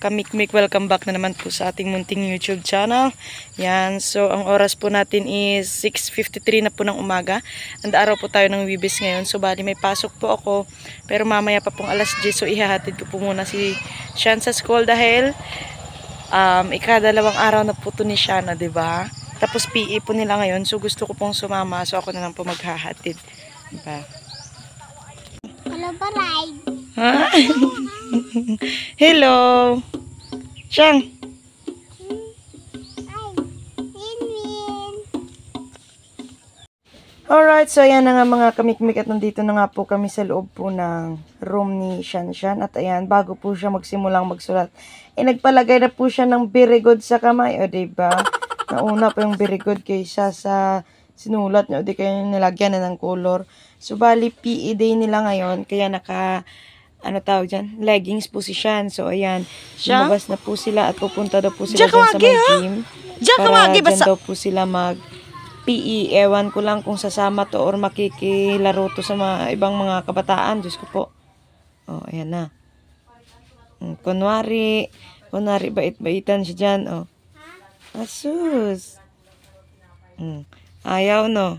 kamikmik, welcome back na naman po sa ating munting YouTube channel. Yan, so ang oras po natin is 6:53 na po ng umaga. And araw po tayo ng Wibis ngayon. So bali may pasok po ako, pero mamaya pa pong alas 10. So ihahatid ko po muna si Sian sa school dahil ikadalawang araw na po to ni Sian, diba? Tapos PE po nila ngayon. So gusto ko pong sumama. So ako na lang po maghahatid. Diba? Hello, Paray. Hello. Siyang. Alright, so ayan na nga mga kamikmik at nandito na nga po kami sa loob po ng room ni Sian. At ayan, bago po siya magsimulang magsulat, nagpalagay na po siya ng very good sa kamay. O diba? Nauna pa yung very good kaysa sa sinulat niya. O di kayo nilagyan na ng color. So bali, PE day nila ngayon. Kaya naka, leggings po si Sian. So ayan, lumabas na po sila at pupunta daw po sila dyan sa may gym. Para dyan daw po sila mag-PE. Ewan ko lang kung sasama to or makikilaro to sa mga ibang mga kabataan. Diyos ko po. O, ayan na. Kunwari bait-baitan siya dyan. O. Asus. Ayaw, no?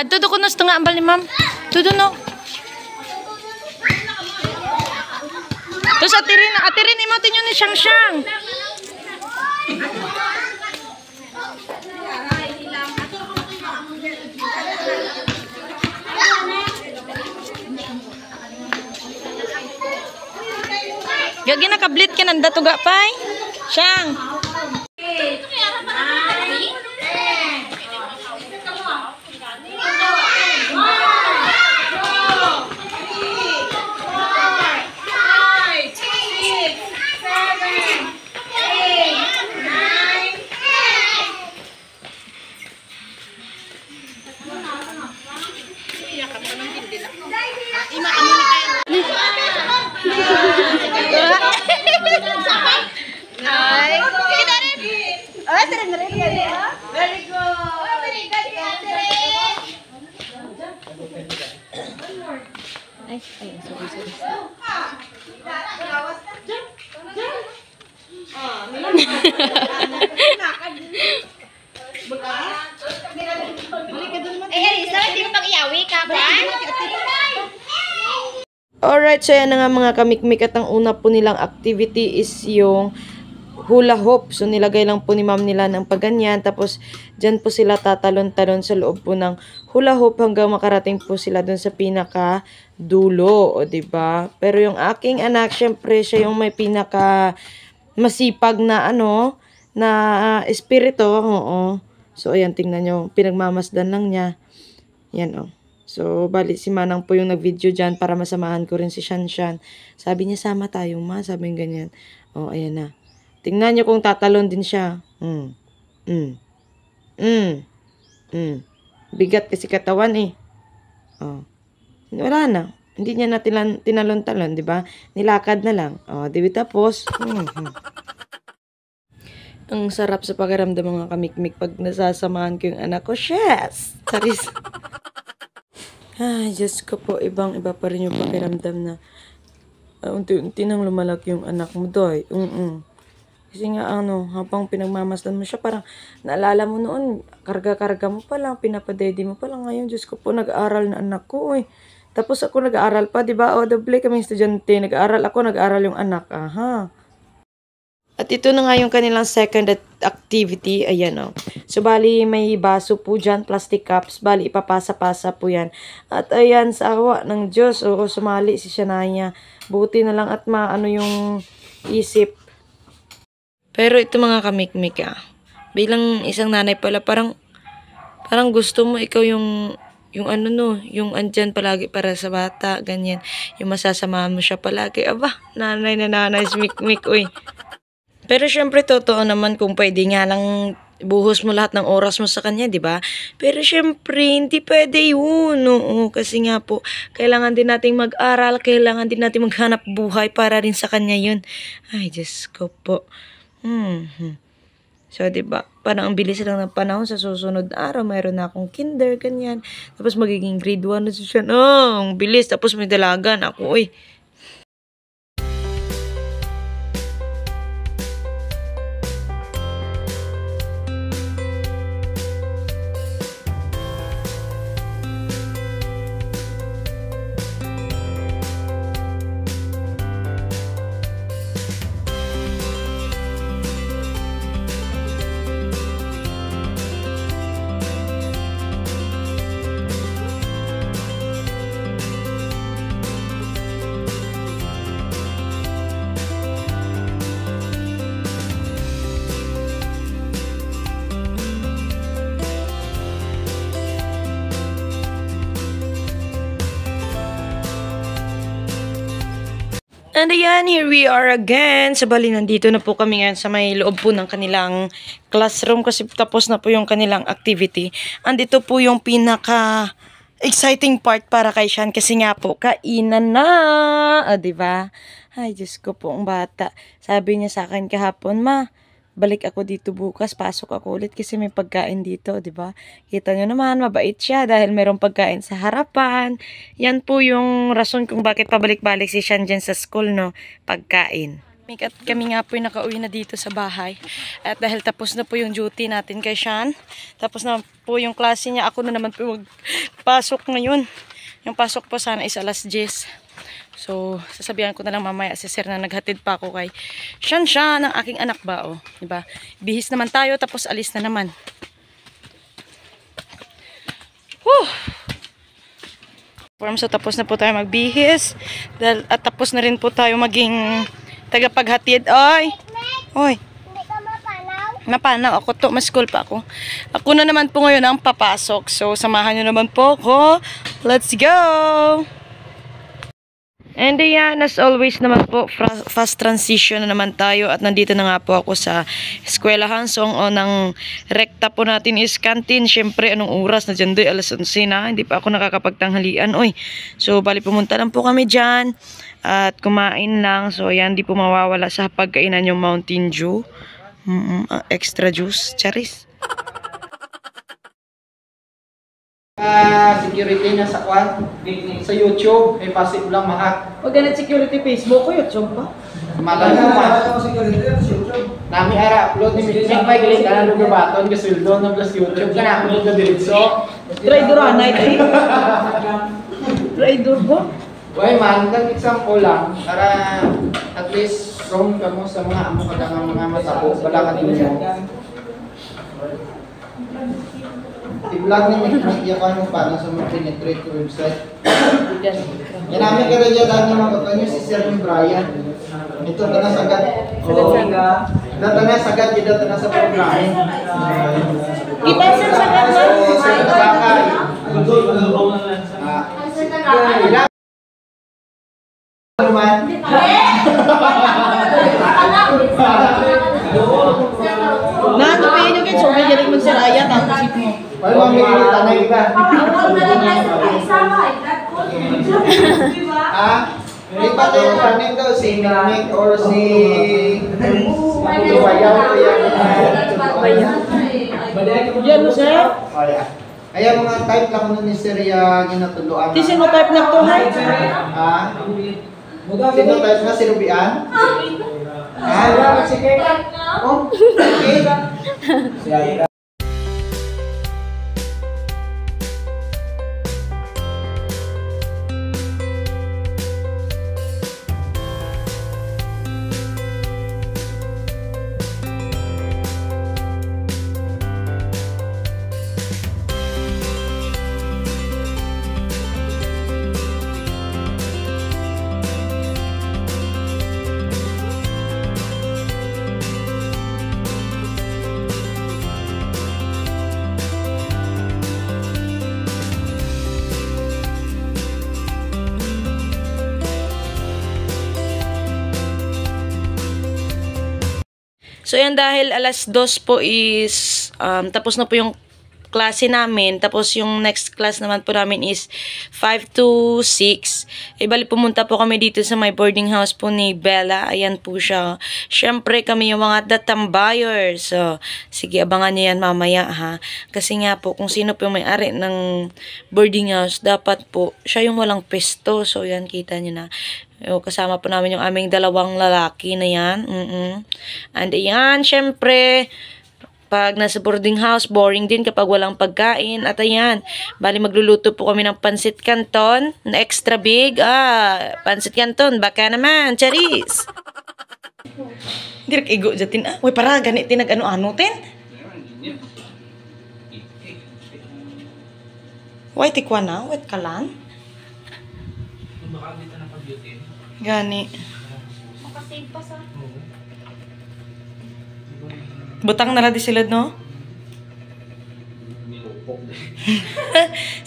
Tudo ko nos tengah ambal ni ma'am. Tudo no. Terus atirin imotin yun ni Siyang. Gagi nakablit ka nanda tuga pay. Siyang. Alright, so yan na nga mga kamikmik at ang una po nilang activity is yung hula hoop. So nilagay lang po ni ma'am nila ng paganyan. Tapos dyan po sila tatalon-talon sa loob po ng hula hoop hanggang makarating po sila dun sa pinaka dulo. O diba? Pero yung aking anak, syempre siya yung may pinaka masipag na na espiritu. Oo. So ayan, tingnan nyo. Pinagmamasdan lang niya. Yan So, bali si Manang po yung nag-video dyan para masamahan ko rin si Sian. Sabi niya, sama tayo ma. Sabi niya ganyan. Ayan na. Tingnan niyo kung tatalon din siya. Bigat kasi katawan eh. Wala na. Hindi niya na tinalon-talon, di ba? Nilakad na lang. Di ba tapos? Ang sarap sa pakiramdam mga kamikmik pag nasasamahan ko yung anak ko. Yes! Charis. Ay, Diyos ko po, ibang-iba pa rin yung pakiramdam na unti-unti nang lumalaki yung anak mo, doy. Kasi nga, habang pinagmamasdan mo siya, parang naalala mo noon, karga-karga mo pa lang, pinapadedi mo pa lang. Ngayon, Diyos ko po, nag-aaral na anak ko, eh. Tapos ako nag-aaral pa, di ba? Doble kaming estudyante, nag-aaral ako, nag-aaral yung anak. Aha. At ito na nga yung kanilang second activity. Ayan So, bali may baso po dyan, plastic cups. Bali, ipapasa-pasa po yan. At ayan, sa awa ng Diyos. Sumali si Sianaya. Buti na lang at maano yung isip. Pero ito mga kamikmik bilang isang nanay pala, parang gusto mo ikaw yung yung andyan palagi para sa bata, ganyan. Yung masasamahan mo siya palagi. Aba, nanay na nanay, smik-mik, uy. Pero syempre, totoo naman kung pwede nga lang buhos mo lahat ng oras mo sa kanya, di ba? Pero syempre, hindi pwede yun. Oo, kasi nga po, kailangan din nating mag-aral, kailangan din nating maghanap buhay para rin sa kanya yun. Ay, Diyos ko po. So, di ba? Parang ang bilis lang ng panahon sa susunod na araw. Mayroon na akong kinder, ganyan. Tapos magiging grade 1 na siya. Ang bilis. Tapos may dalaga na ako, uy. And ayan, here we are again. Sa bali, nandito na po kami ngayon sa may loob po ng kanilang classroom kasi tapos na po yung kanilang activity. Andito po yung pinaka exciting part para kay Sean kasi nga po, kainan na. Diba? Ay, Diyos ko po, ang bata. Sabi niya sa akin kahapon, ma, balik ako dito bukas, pasok ako ulit kasi may pagkain dito, di ba? Kita nyo naman, mabait siya dahil mayroong pagkain sa harapan. Yan po yung rason kung bakit pabalik-balik si Sean dyan sa school, no? Pagkain. Kami nga po yung nakauwi na dito sa bahay. At dahil tapos na po yung duty natin kay Sean, tapos na po yung klase niya, ako na naman po magpasok ngayon. Yung pasok po sana is alas 10. So, sasabihan ko na lang mamaya si sir na naghatid pa ako kay Sean ng aking anak ba, oh. Diba? Bihis naman tayo, tapos alis na naman. Whew! So, tapos na po tayo magbihis. At tapos na rin po tayo maging tagapaghatid. Oy! Oy! Hindi ka mapanaw? Napanaw ako to, mas school pa ako. Ako na naman po ngayon ang papasok. So, samahan nyo naman po ako. Let's go! And ayan, as always naman po, fast transition na naman tayo at nandito na nga po ako sa eskwelahan. So, ang rekta po natin is canteen. Siyempre, anong oras na dyan doy? Alas 11 na. Hindi pa ako nakakapagtanghalian. Oy. So, bali pumunta lang po kami dyan at kumain lang. So, ayan, di po mawawala sa pagkainan yung Mountain Dew. Extra juice. Charis. Security na sa kwan sa YouTube ay passive lang mahat. Pag ganit security Facebook ko, YouTube pa. Malang mo nami ara upload ni Mick may galit ana lugar baton ka sweldo na plus YouTube kana upload na diretso. Trader anay tayo. Trader ba? Way man dag example lang para at least from kamo sa mga amo kada mga matabo wala ka din mo. I-vlog ni Nick ano paano sa mga penetrate website. Yan namin kaya dyan dahil mga kakanyo si Sir Brian. Ito ka na sagad. Dito na sagad, dito na sa programin. Kita sa sagad na. Ilang naman. Natupayin nyo kayo, so may galing magsaraya, tapos ito mo. Wala mo may tanay ba? Ha? Hindi pa tayo tanay daw si Nick or si Bayaw. Yan mo, sir? Kaya mga type lang nun ni Sir ginatuluan. Di sino type na to, ha? Ha? Sino type na si Rubian? Ha? Sige. Oh, okay. So, yan dahil alas 2 po is, tapos na po yung klase namin. Tapos, yung next class naman po namin is 5 to 6. Bali, pumunta po kami dito sa my boarding house po ni Bella. Ayan po siya. Siyempre, kami yung mga datambuyers. So, sige, abangan niyo yan mamaya, ha. Kasi nga po, kung sino po yung may-ari ng boarding house, dapat po, siya yung walang pesto. So, yan, kita niyo na. Kasama po namin yung aming dalawang lalaki na yan. And ayan, syempre, pag nasa boarding house, boring din kapag walang pagkain. At ayan, bali magluluto po kami ng pansit canton na extra big. Pansit canton, baka naman, charis. Direk igo jatin. Uy, para ganit tinag ano-ano tin. Uy, tikwa na, wet kalan. Gani. Makasave pa sa... Butang na di sila, no?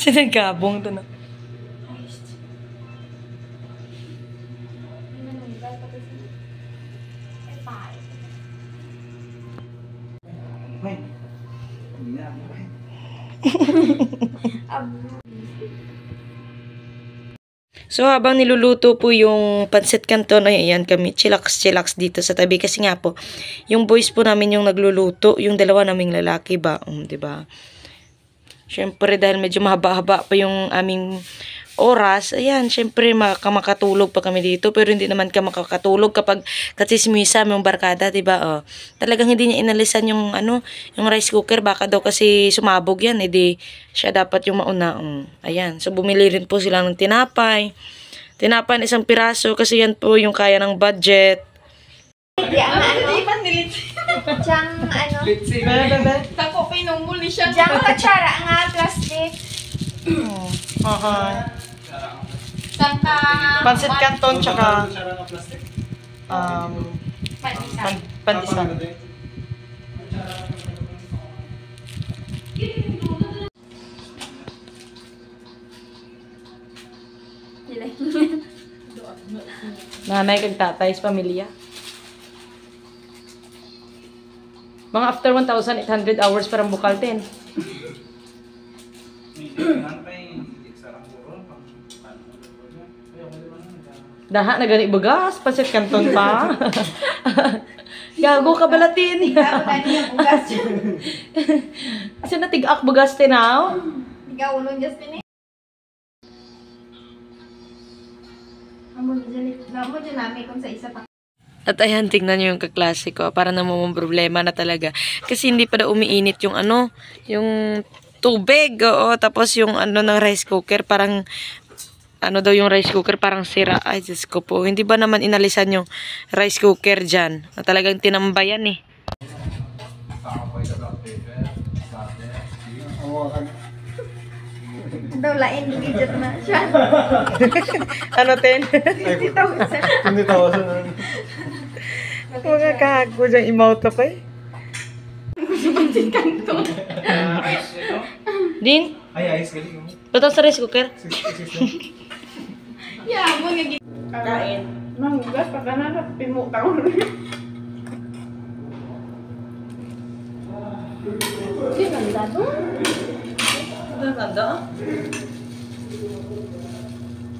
Sinagabong to na. So, habang niluluto po yung pansit canton, ayan kami, chillax dito sa tabi. Kasi nga po, yung boys po namin yung nagluluto, yung dalawa naming lalaki ba? Diba? Syempre, dahil medyo mahaba-haba pa yung aming oras, ayan, syempre, makatulog pa kami dito. Pero hindi naman ka makakatulog kapag katsismisa yung barkada, diba? Talagang hindi niya inalisan yung, yung rice cooker. Baka daw kasi sumabog yan, edi siya dapat yung mauna. Ayan, so bumili rin po sila ng tinapay. Tinapay na 1 piraso kasi yan po yung kaya ng budget. Diyang Tako pinumul ni siya. Diyang katsara nga plastic. Sangka Pansit canton tsaka pantisan. Nanay kag tatay sa pamilya. Mga after 1,800 hours parang bukal din. Daha na gani bugas, pansit canton pa. Gago ka balatin. Kasi natigak bugas tinaw. Ikaw ulong Justin eh. Amo dyan namin kung sa isa pa. At ayan, tingnan nyo yung kaklase ko. Para namang problema na talaga. Kasi hindi pa na umiinit yung yung tubig. Oo, tapos yung ng rice cooker, parang, daw yung rice cooker, parang sira. Ay, Diyos ko po. Hindi ba naman inalisan yung rice cooker dyan? Na talagang tinambayan eh. Daw lain, gigit na siya. Ano, Ten? Hindi tawasan na. Mga kago dyan, imauto ko eh. Din? Ay, ayos galing mo. Luto sa rice cooker? Yeah, mo nga Kain. manggas pa kana pimo taon. Di ganda to. Ganda?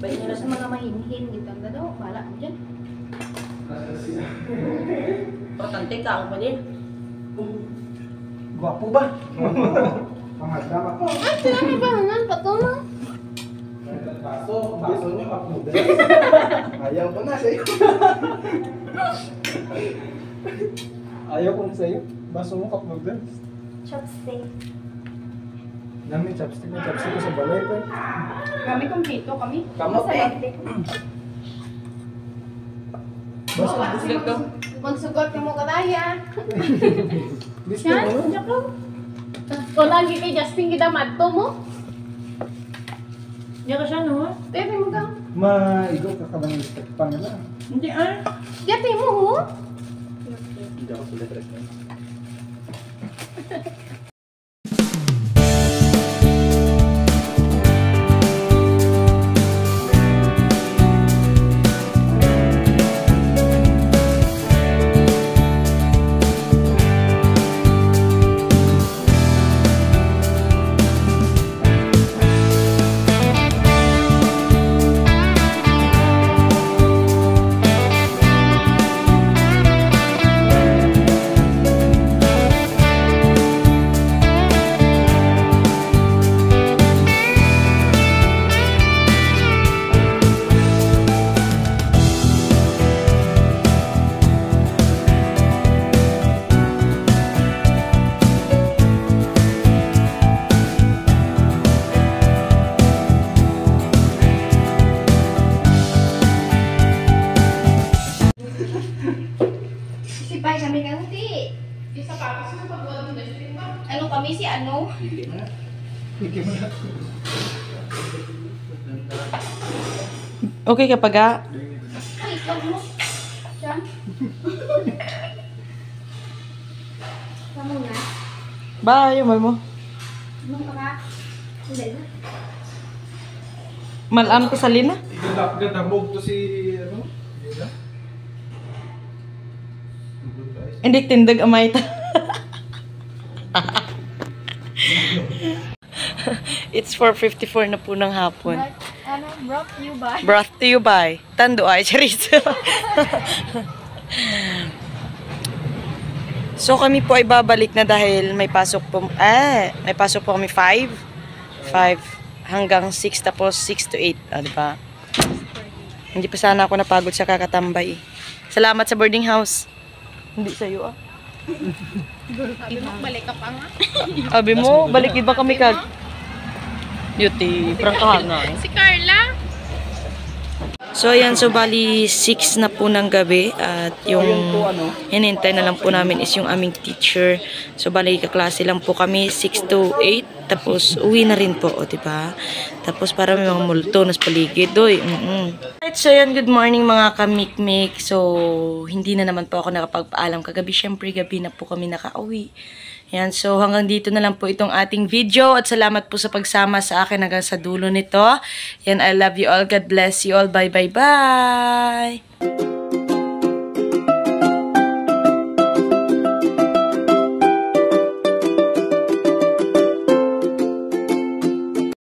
Baik nila sa mga mahinhin, ganda daw. Bala mo dyan. Importante ka ako pa din. Gwapo ba? Pangagdama ko. Ah, tinami ba nga? Pato mo? Baso nyo, cup noodles. Ayaw ko na sa'yo. Ayaw ko na sa'yo. Baso mo, cup noodles. Chopstick. Dami chopstick na chopstick ko sa balay pa. Kami kumpleto kami. Kamot eh. Baso mo. Magsugot ka mo kadaya. Gusto mo? O lagi kay Justin kita madto mo. Diyan ka siya, no? Tete mo ka. Maigo ka ka ba ng step pa nila? Hindi ah. Gati mo ho? Hindi ako sila tres na. Ano kami si ano? Okay ka paga? Ay, ikaw mo. Siya? Kamu na? Bye, mal mo. Ano ka ka? Hindi na. Malam ko sa lina. Gadabog to si, ano? Hindi tindag amay ta. It's 4:54 na po ng hapon. Ano, brought you by? Brought to you by Tando ay Charito. So kami po ay babalik na dahil may pasok po kami 5 hanggang 6 tapos 6 to 8, di ba? Hindi pa sana ako napagod sa kakatambay. Salamat sa boarding house. Hindi sa'yo ah. Balik ka pa nga. Sabi mo, balik ba kami kag? Beauty, prangkahan na. Si Carla. So ayan, so bali 6 na po ng gabi at yung hinintay na lang po namin is yung aming teacher. So bali kaklase lang po kami 6 to 8 tapos uwi na rin po, o diba? Tapos para may mga multo nas paligid, doy. Right, so ayan, good morning mga kamikmik. So hindi na naman po ako nakapagpaalam kagabi. Syempre gabi na po kami nakauwi. Yan, so hanggang dito na lang po itong ating video at salamat po sa pagsama sa akin hanggang sa dulo nito. Yan, I love you all. God bless you all. Bye, bye, bye!